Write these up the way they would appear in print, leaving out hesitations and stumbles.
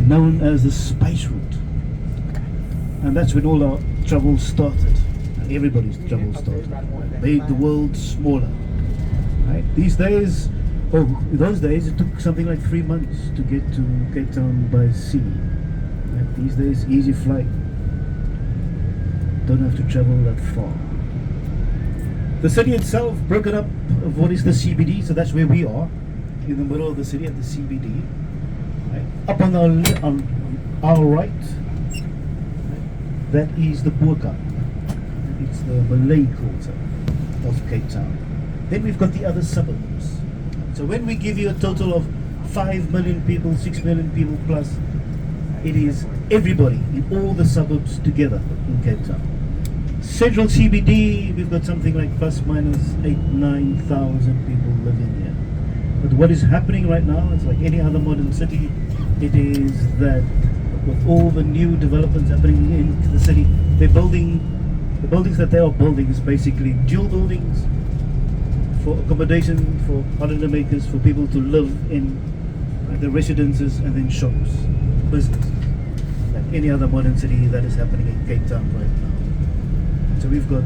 known as the Spice Route. And that's when all our trouble started. And everybody's trouble started. Made the world smaller. Right? These days, in those days, it took something like 3 months to get to Cape Town by sea. Right? These days, easy flight. Don't have to travel that far. The city itself broken up of what is the CBD, so that's where we are, in the middle of the city at the CBD. Right? Up on our right, that is the Burka. It's the Malay quarter of Cape Town. Then we've got the other suburbs. So when we give you a total of 5 million people, 6 million people plus, it is everybody in all the suburbs together in Cape Town. Central CBD, we've got something like plus minus 8,000-9,000 people living here. But what is happening right now, it's like any other modern city, it is that with all the new developments happening in the city, the buildings that they are building is basically dual buildings for accommodation, for holidaymakers, for people to live in the residences, and then shops, businesses. Like any other modern city that is happening in Cape Town right now. So we've got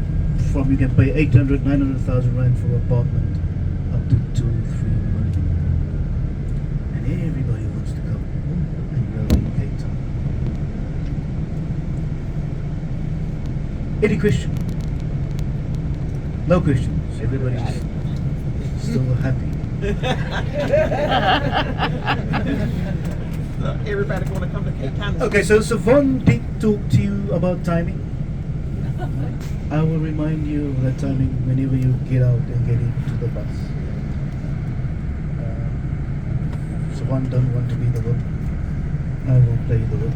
from, you can pay 800, 900,000 rand for an apartment up to 2, 3 million. And everybody wants to come and live in Cape Town. Any question? No questions. Everybody's still happy. Everybody want to come to Cape Town. Okay, so Savon did talk to you about timing. I will remind you of that timing whenever you get out and get into the bus. Savon don't want to be the whip. I will play the whip.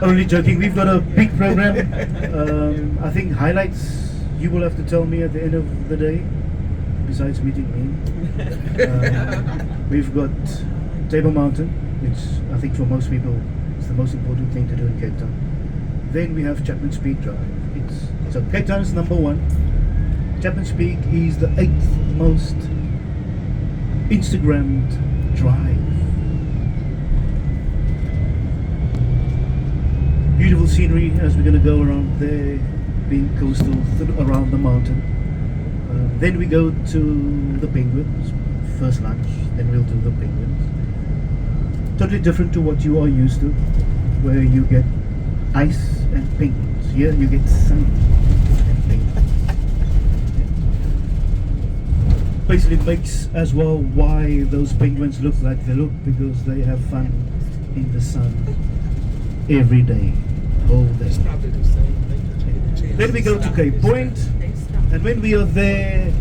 Only joking. We've got a big program. I think highlights you will have to tell me at the end of the day. Besides meeting me, we've got Table Mountain, which I think for most people is the most important thing to do in Cape Town. Then we have Chapman's Peak Drive. So Cape Town is number 1. Chapman's Peak is the 8th most Instagrammed drive. Beautiful scenery as we're going to go around there, being coastal around the mountain. Then we go to the Penguins, first lunch, then we'll do the Penguins. Totally different to what you are used to, where you get ice and penguins. Here you get sun and penguins. Basically makes as well why those penguins look like they look, because they have fun in the sun every day, whole day. Then we go to Cape Point. And when we are there,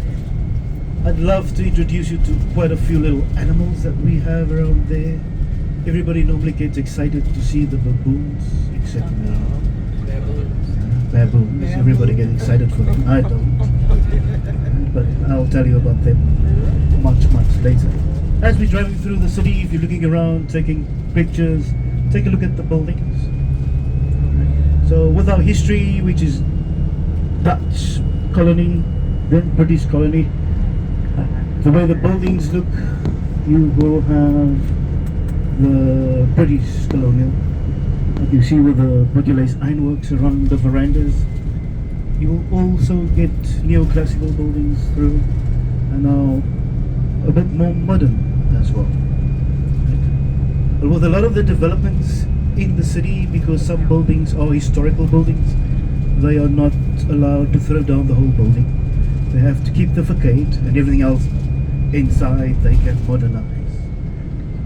I'd love to introduce you to quite a few little animals that we have around there. Everybody normally gets excited to see the baboons, except me. Baboons. Everybody gets excited for them. I don't. But I'll tell you about them much, much later. As we're driving through the city, if you're looking around, taking pictures, take a look at the buildings. So with our history, which is Dutch colony, then British colony, the way the buildings look, you will have the British colonial. Like you see with the Butterlace ironworks around the verandas. You will also get neoclassical buildings through, and now a bit more modern as well. But with a lot of the developments in the city, because some buildings are historical buildings, they are not allowed to throw down the whole building. They have to keep the facade, and everything else inside they can modernize.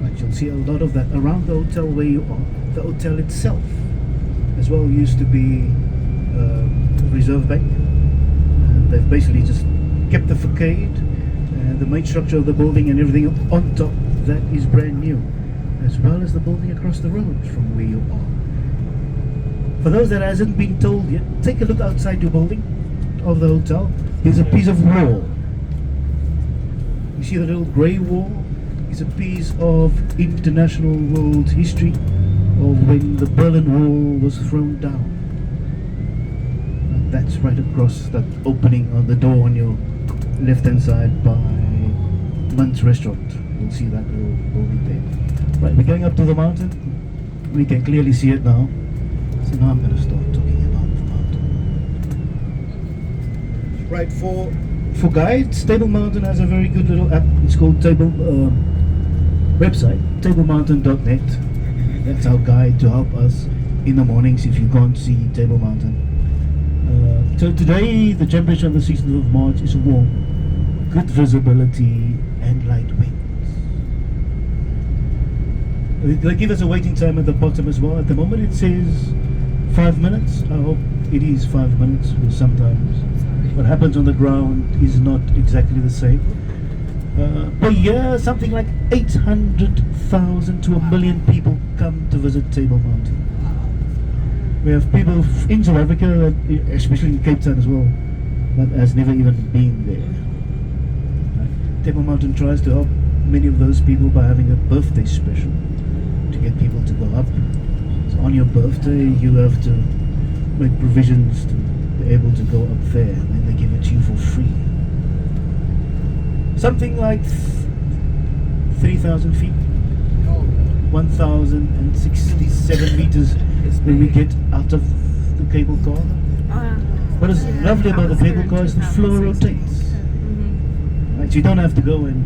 But you'll see a lot of that around the hotel where you are. The hotel itself as well used to be Reserve Bank, and they've basically just kept the facade and the main structure of the building and everything on top that is brand new, as well as the building across the road from where you are. For those that hasn't been told yet, take a look outside your building of the hotel. Here's a piece of wall. You see the little grey wall? It's a piece of international world history of when the Berlin Wall was thrown down. And that's right across that opening on the door on your left hand side by Munt's restaurant. You'll see that will be there. Right, we're going up to the mountain. We can clearly see it now. So now I'm going to start talking about the mountain. Right, for guides, Table Mountain has a very good little app. It's called website, tablemountain.net. That's our guide to help us in the mornings if you can't see Table Mountain. So today the temperature on the 16th of March is warm, good visibility and light winds. They give us a waiting time at the bottom as well. At the moment it says 5 minutes. I hope it is 5 minutes, because sometimes what happens on the ground is not exactly the same. Per year, something like 800,000 to 1 million people come to visit Table Mountain. We have people in South Africa, especially in Cape Town as well, that has never even been there. Table Mountain tries to help many of those people by having a birthday special to get people to go up. So on your birthday, you have to make provisions to be able to go up there, and then they give it to you for free. Something like 3,000 feet, 1,067 meters when we get out of the cable car. What is lovely about the cable car is the floor rotates. Right, so you don't have to go and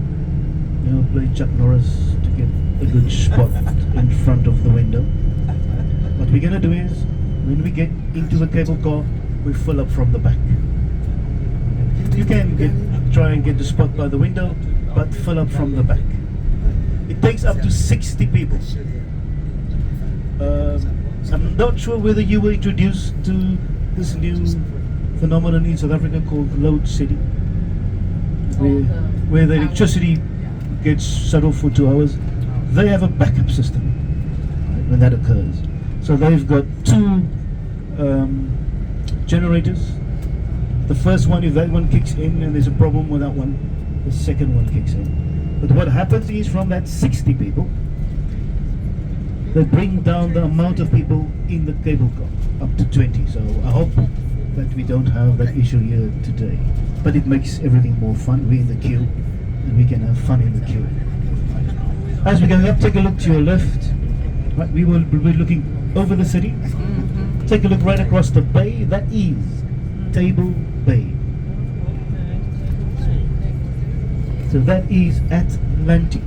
play Chuck Norris to get a good spot in front of the window. What we're gonna do is, when we get into the cable car, we fill up from the back. You can try and get the spot by the window, but fill up from the back. It takes up to 60 people. I'm not sure whether you were introduced to this new phenomenon in South Africa called load shedding, where the electricity gets shut off for 2 hours. They have a backup system, right, when that occurs. So they've got 2 generators. The first one, if that one kicks in and there's a problem with that one, the second one kicks in. But what happens is, from that 60 people, they bring down the amount of people in the cable car up to 20. So I hope that we don't have that issue here today. But it makes everything more fun. We're in the queue and we can have fun in the queue. As we're going up, take a look to your left. Right, we will be looking over the city. Take a look right across the bay. That is Table Bay. So that is Atlantic.